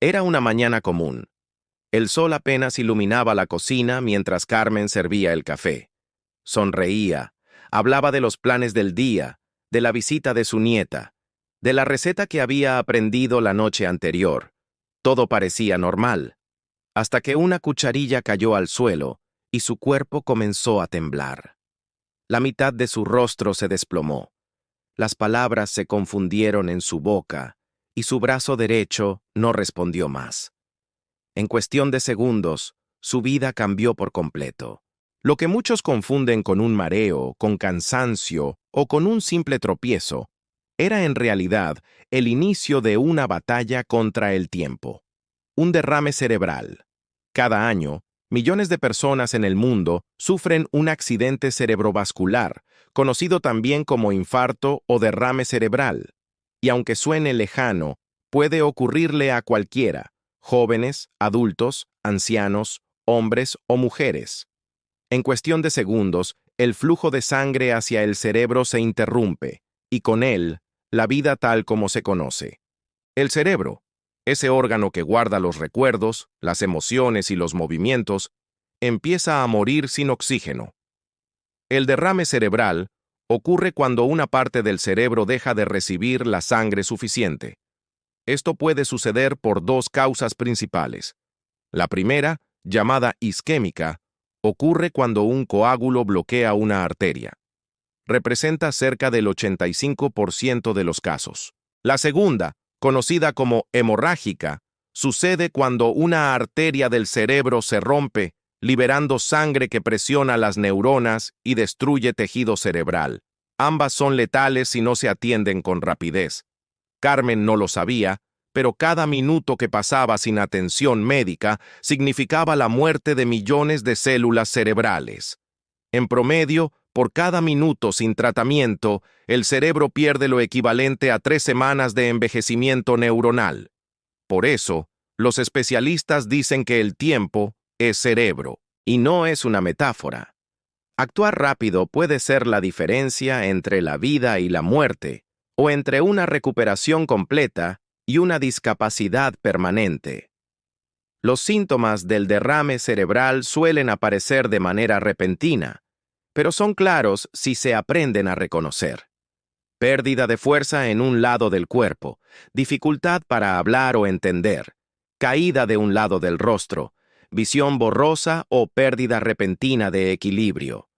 Era una mañana común. El sol apenas iluminaba la cocina mientras Carmen servía el café. Sonreía, hablaba de los planes del día, de la visita de su nieta, de la receta que había aprendido la noche anterior. Todo parecía normal, hasta que una cucharilla cayó al suelo y su cuerpo comenzó a temblar. La mitad de su rostro se desplomó. Las palabras se confundieron en su boca y su brazo derecho no respondió más. En cuestión de segundos, su vida cambió por completo. Lo que muchos confunden con un mareo, con cansancio o con un simple tropiezo, era en realidad el inicio de una batalla contra el tiempo. Un derrame cerebral. Cada año, millones de personas en el mundo sufren un accidente cerebrovascular, conocido también como infarto o derrame cerebral. Y aunque suene lejano, puede ocurrirle a cualquiera, jóvenes, adultos, ancianos, hombres o mujeres. En cuestión de segundos, el flujo de sangre hacia el cerebro se interrumpe, y con él, la vida tal como se conoce. El cerebro, ese órgano que guarda los recuerdos, las emociones y los movimientos, empieza a morir sin oxígeno. El derrame cerebral ocurre cuando una parte del cerebro deja de recibir la sangre suficiente. Esto puede suceder por dos causas principales. La primera, llamada isquémica, ocurre cuando un coágulo bloquea una arteria. Representa cerca del 85% de los casos. La segunda, conocida como hemorrágica, sucede cuando una arteria del cerebro se rompe, liberando sangre que presiona las neuronas y destruye tejido cerebral. Ambas son letales si no se atienden con rapidez. Carmen no lo sabía, pero cada minuto que pasaba sin atención médica significaba la muerte de millones de células cerebrales. En promedio, por cada minuto sin tratamiento, el cerebro pierde lo equivalente a 3 semanas de envejecimiento neuronal. Por eso, los especialistas dicen que el tiempo es cerebro, y no es una metáfora. Actuar rápido puede ser la diferencia entre la vida y la muerte, o entre una recuperación completa y una discapacidad permanente. Los síntomas del derrame cerebral suelen aparecer de manera repentina, pero son claros si se aprenden a reconocer. Pérdida de fuerza en un lado del cuerpo, dificultad para hablar o entender, caída de un lado del rostro, visión borrosa o pérdida repentina de equilibrio.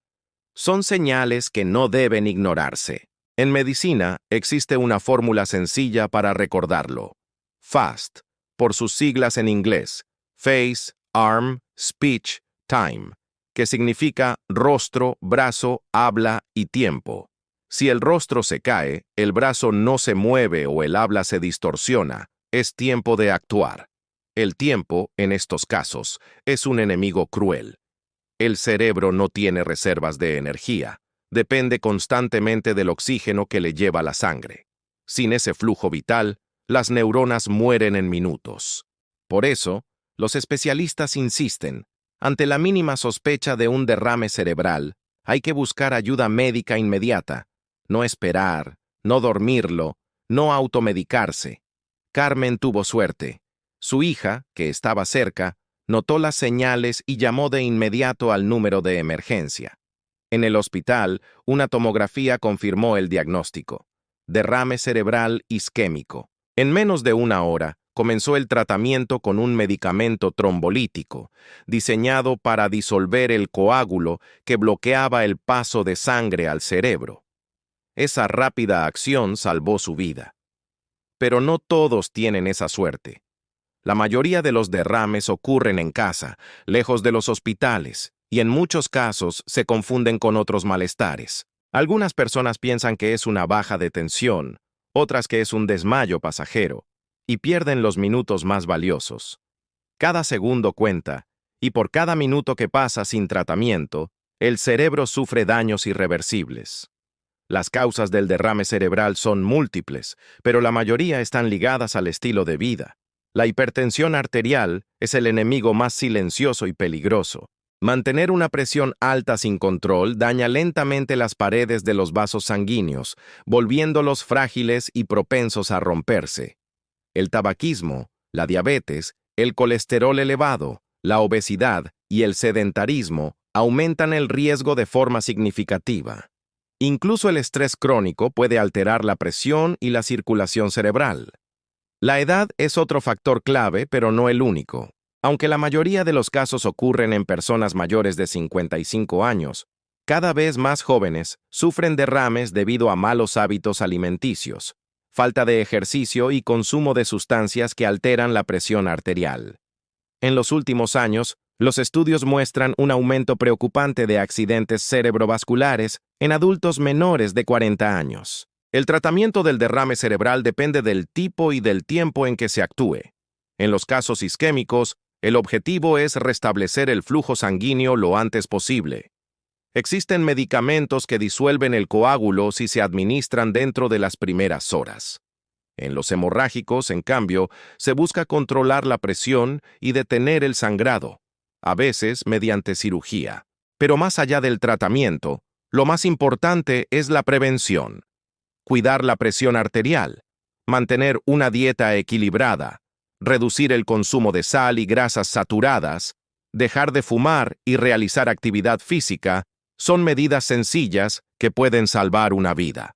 Son señales que no deben ignorarse. En medicina existe una fórmula sencilla para recordarlo. FAST, por sus siglas en inglés, Face, Arm, Speech, Time, que significa rostro, brazo, habla y tiempo. Si el rostro se cae, el brazo no se mueve o el habla se distorsiona, es tiempo de actuar. El tiempo, en estos casos, es un enemigo cruel. El cerebro no tiene reservas de energía. Depende constantemente del oxígeno que le lleva la sangre. Sin ese flujo vital, las neuronas mueren en minutos. Por eso, los especialistas insisten, ante la mínima sospecha de un derrame cerebral, hay que buscar ayuda médica inmediata, no esperar, no dormirlo, no automedicarse. Carmen tuvo suerte. Su hija, que estaba cerca, notó las señales y llamó de inmediato al número de emergencia. En el hospital, una tomografía confirmó el diagnóstico: derrame cerebral isquémico. En menos de una hora, comenzó el tratamiento con un medicamento trombolítico, diseñado para disolver el coágulo que bloqueaba el paso de sangre al cerebro. Esa rápida acción salvó su vida. Pero no todos tienen esa suerte. La mayoría de los derrames ocurren en casa, lejos de los hospitales, y en muchos casos se confunden con otros malestares. Algunas personas piensan que es una baja de tensión, otras que es un desmayo pasajero, y pierden los minutos más valiosos. Cada segundo cuenta, y por cada minuto que pasa sin tratamiento, el cerebro sufre daños irreversibles. Las causas del derrame cerebral son múltiples, pero la mayoría están ligadas al estilo de vida. La hipertensión arterial es el enemigo más silencioso y peligroso. Mantener una presión alta sin control daña lentamente las paredes de los vasos sanguíneos, volviéndolos frágiles y propensos a romperse. El tabaquismo, La diabetes, el colesterol elevado, la obesidad y el sedentarismo aumentan el riesgo de forma significativa. Incluso el estrés crónico puede alterar la presión y la circulación cerebral. La edad es otro factor clave, pero no el único. Aunque la mayoría de los casos ocurren en personas mayores de 55 años, cada vez más jóvenes sufren derrames debido a malos hábitos alimenticios, falta de ejercicio y consumo de sustancias que alteran la presión arterial. En los últimos años, los estudios muestran un aumento preocupante de accidentes cerebrovasculares en adultos menores de 40 años. El tratamiento del derrame cerebral depende del tipo y del tiempo en que se actúe. En los casos isquémicos, el objetivo es restablecer el flujo sanguíneo lo antes posible. Existen medicamentos que disuelven el coágulo si se administran dentro de las primeras horas. En los hemorrágicos, en cambio, se busca controlar la presión y detener el sangrado, a veces mediante cirugía. Pero más allá del tratamiento, lo más importante es la prevención. Cuidar la presión arterial, mantener una dieta equilibrada, reducir el consumo de sal y grasas saturadas, dejar de fumar y realizar actividad física son medidas sencillas que pueden salvar una vida.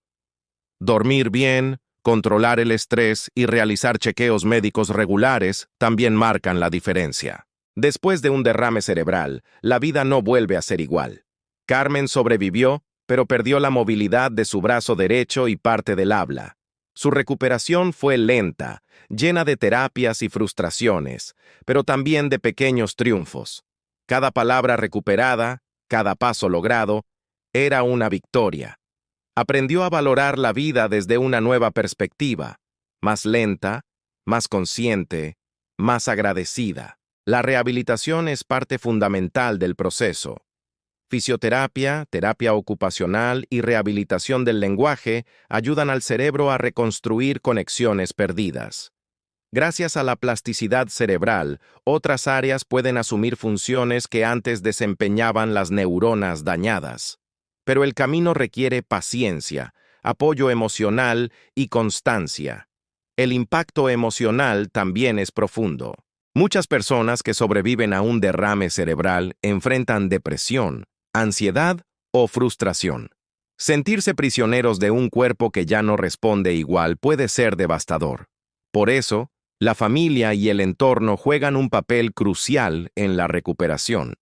Dormir bien, controlar el estrés y realizar chequeos médicos regulares también marcan la diferencia. Después de un derrame cerebral, la vida no vuelve a ser igual. Carmen sobrevivió, pero perdió la movilidad de su brazo derecho y parte del habla. Su recuperación fue lenta, llena de terapias y frustraciones, pero también de pequeños triunfos. Cada palabra recuperada, cada paso logrado, era una victoria. Aprendió a valorar la vida desde una nueva perspectiva, más lenta, más consciente, más agradecida. La rehabilitación es parte fundamental del proceso. Fisioterapia, terapia ocupacional y rehabilitación del lenguaje ayudan al cerebro a reconstruir conexiones perdidas. Gracias a la plasticidad cerebral, otras áreas pueden asumir funciones que antes desempeñaban las neuronas dañadas. Pero el camino requiere paciencia, apoyo emocional y constancia. El impacto emocional también es profundo. Muchas personas que sobreviven a un derrame cerebral enfrentan depresión, ansiedad o frustración. Sentirse prisioneros de un cuerpo que ya no responde igual puede ser devastador. Por eso, la familia y el entorno juegan un papel crucial en la recuperación.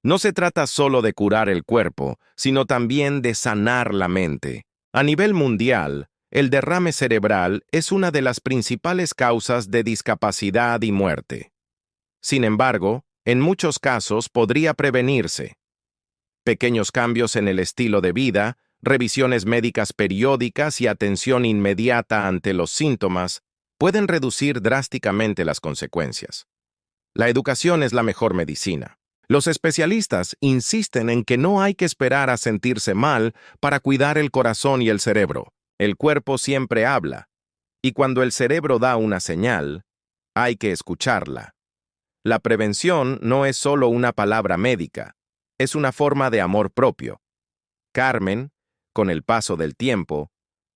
No se trata solo de curar el cuerpo, sino también de sanar la mente. A nivel mundial, el derrame cerebral es una de las principales causas de discapacidad y muerte. Sin embargo, en muchos casos podría prevenirse. Pequeños cambios en el estilo de vida, revisiones médicas periódicas y atención inmediata ante los síntomas pueden reducir drásticamente las consecuencias. La educación es la mejor medicina. Los especialistas insisten en que no hay que esperar a sentirse mal para cuidar el corazón y el cerebro. El cuerpo siempre habla, y cuando el cerebro da una señal, hay que escucharla. La prevención no es solo una palabra médica, es una forma de amor propio. Carmen, con el paso del tiempo,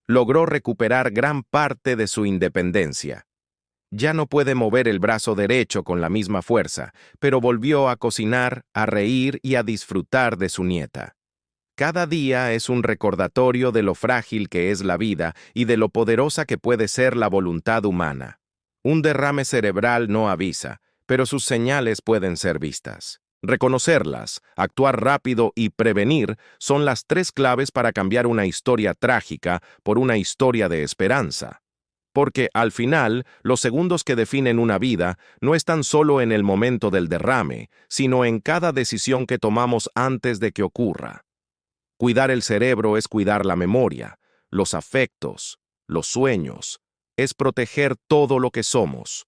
logró recuperar gran parte de su independencia. Ya no puede mover el brazo derecho con la misma fuerza, pero volvió a cocinar, a reír y a disfrutar de su nieta. Cada día es un recordatorio de lo frágil que es la vida y de lo poderosa que puede ser la voluntad humana. Un derrame cerebral no avisa, pero sus señales pueden ser vistas. Reconocerlas, actuar rápido y prevenir son las tres claves para cambiar una historia trágica por una historia de esperanza. Porque, al final, los segundos que definen una vida no están solo en el momento del derrame, sino en cada decisión que tomamos antes de que ocurra. Cuidar el cerebro es cuidar la memoria, los afectos, los sueños, es proteger todo lo que somos.